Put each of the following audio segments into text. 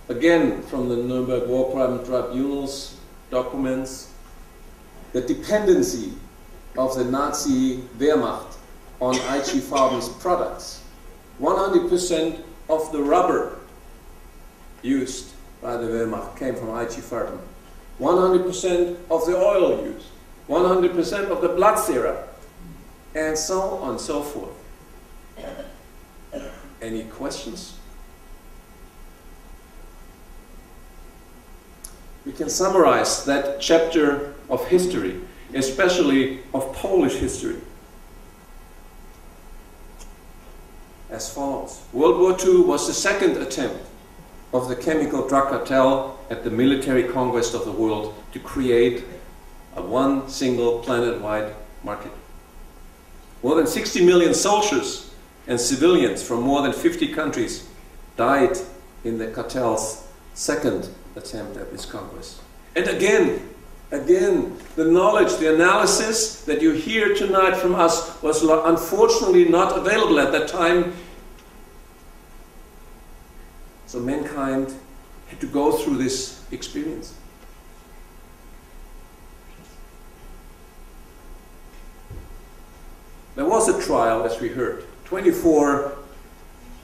again from the Nuremberg War Tribunal's documents, the dependency of the Nazi Wehrmacht on IG Farben's products. 100% of the rubber used by the Wehrmacht came from IG Farben. 100% of the oil used. 100% of the blood serum. And so on and so forth. Any questions? We can summarize that chapter of history, especially of Polish history, as follows. World War II was the second attempt of the Chemical Cartel at the military conquest of the world to create a one single planet-wide market. More than 60 million soldiers and civilians from more than 50 countries died in the cartel's second attempt at this conquest. And again, the knowledge, the analysis that you hear tonight from us was unfortunately not available at that time. So mankind had to go through this experience. There was a trial, as we heard. 24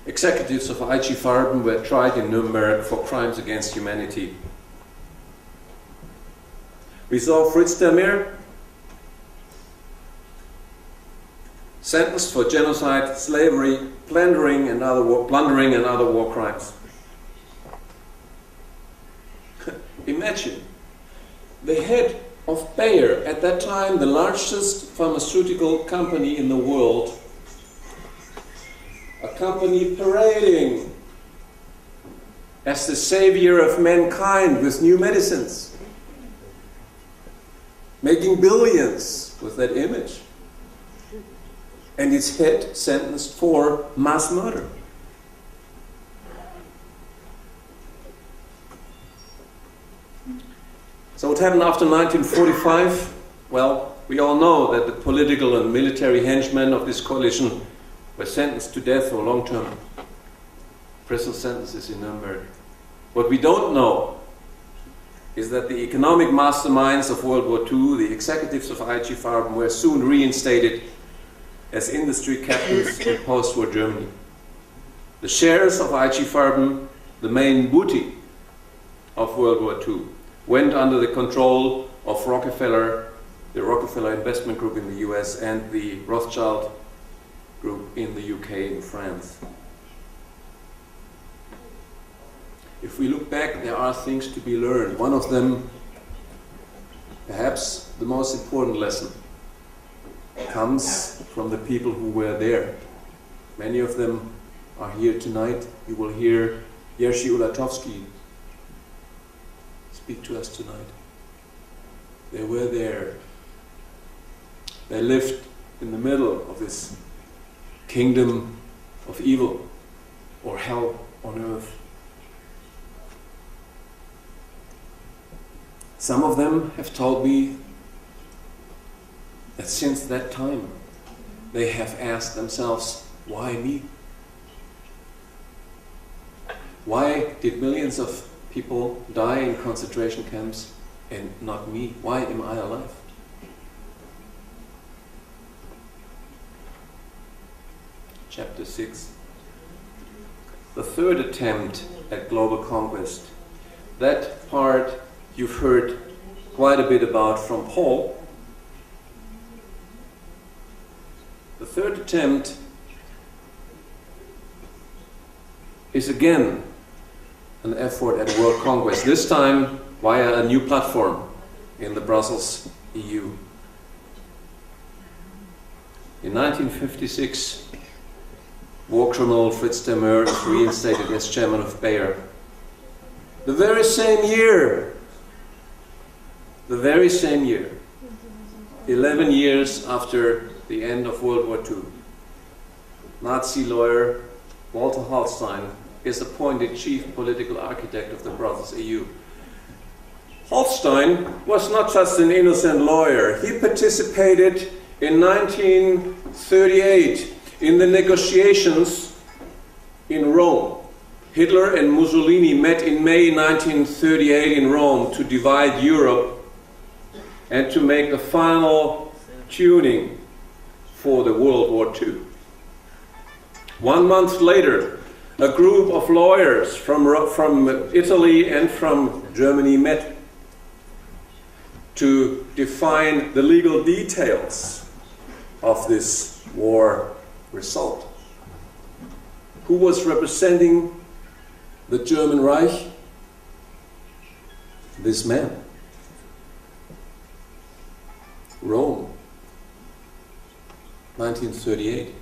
executives of IG Farben were tried in Nuremberg for crimes against humanity. We saw Fritz Demir sentenced for genocide, slavery, plundering and other war crimes. Imagine the head of Bayer, at that time the largest pharmaceutical company in the world, a company parading as the savior of mankind with new medicines, making billions with that image, and its head sentenced for mass murder. So what happened after 1945? Well, we all know that the political and military henchmen of this coalition were sentenced to death or long-term prison sentences in Nuremberg. What we don't know is that the economic masterminds of World War II, the executives of IG Farben, were soon reinstated as industry captains in post-war Germany. The shares of IG Farben, the main booty of World War II, went under the control of Rockefeller, the Rockefeller Investment Group in the US, and the Rothschild Group in the UK and France. If we look back, there are things to be learned. One of them, perhaps the most important lesson, comes from the people who were there. Many of them are here tonight. You will hear Jerzy Ulatowski speak to us tonight. They were there. They lived in the middle of this kingdom of evil, or hell on earth. Some of them have told me that since that time they have asked themselves, why me? Why did millions of people die in concentration camps and not me? Why am I alive? Chapter 6. The third attempt at global conquest. That part you've heard quite a bit about from Paul. The third attempt is again an effort at world conquest, this time via a new platform in the Brussels EU. In 1956, war criminal Fritz Demir is reinstated as chairman of Bayer. The very same year, 11 years after the end of World War II, Nazi lawyer Walter Hallstein is appointed chief political architect of the Brussels EU. Hallstein was not just an innocent lawyer. He participated in 1938 in the negotiations in Rome Hitler and Mussolini met in May 1938 in Rome to divide Europe and to make the final tuning for the World War II. 1 month later, a group of lawyers from Italy and from Germany met to define the legal details of this war result. Who was representing the German Reich? This man. Rome, 1938.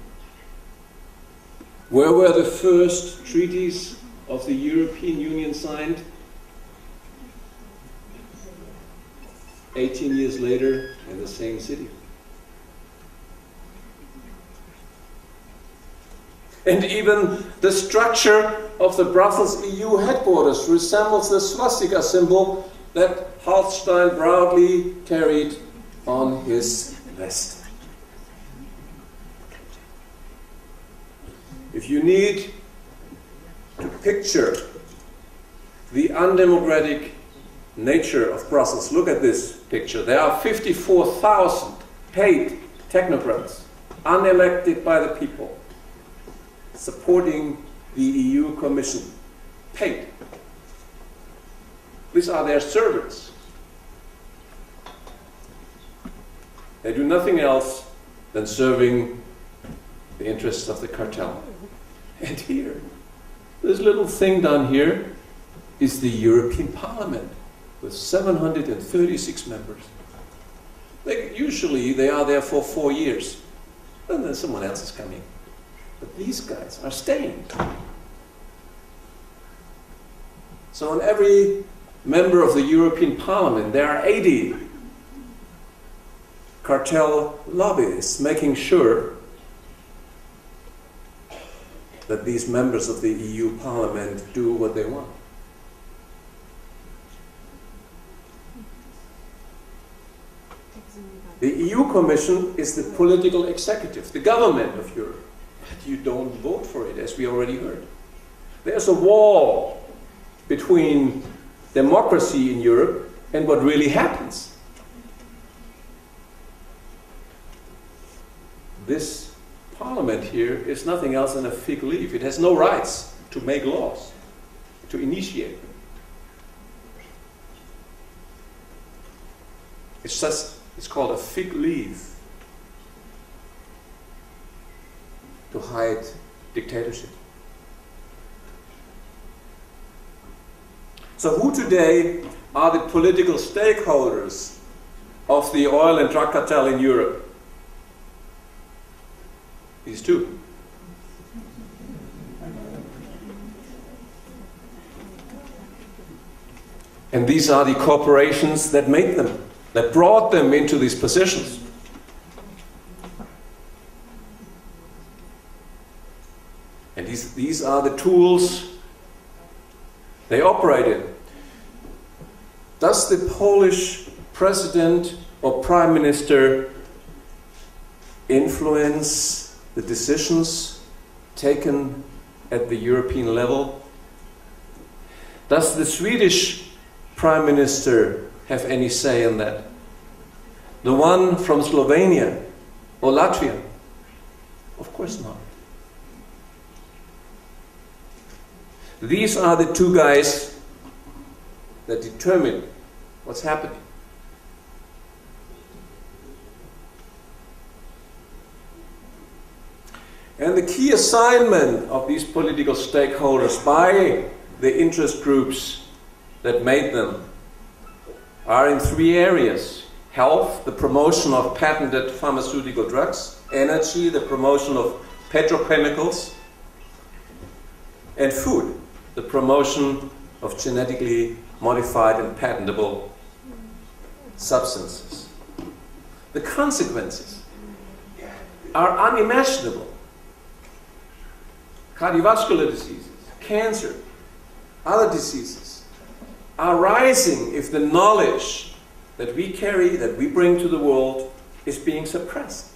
Where were the first treaties of the European Union signed? 18 years later in the same city. And even the structure of the Brussels EU headquarters resembles the swastika symbol that Hallstein proudly carried on his vest. If you need to picture the undemocratic nature of Brussels, look at this picture. There are 54,000 paid technocrats, unelected by the people, supporting the EU Commission, paid. These are their servants. They do nothing else than serving the interests of the cartel. And here, this little thing down here is the European Parliament with 736 members. Usually they are there for 4 years, and then someone else is coming. But these guys are staying. So on every member of the European Parliament, there are 80 cartel lobbyists making sure that these members of the EU Parliament do what they want. The EU Commission is the political executive, the government of Europe. But you don't vote for it, as we already heard. There's a wall between democracy in Europe and what really happens. This parliament here is nothing else than a fig leaf. It has no rights to make laws, to initiate them. It's called a fig leaf to hide dictatorship. So who today are the political stakeholders of the oil and drug cartel in Europe? These two. And these are the corporations that made them, that brought them into these positions. And these are the tools they operated. Does the Polish president or prime minister influence the decisions taken at the European level? Does the Swedish prime minister have any say in that? The one from Slovenia or Latvia? Of course not. These are the two guys that determine what's happening. And the key assignment of these political stakeholders by the interest groups that made them are in 3 areas. Health, the promotion of patented pharmaceutical drugs. Energy, the promotion of petrochemicals. And food, the promotion of genetically modified and patentable substances. The consequences are unimaginable. Cardiovascular diseases, cancer, other diseases are rising if the knowledge that we carry, that we bring to the world, is being suppressed.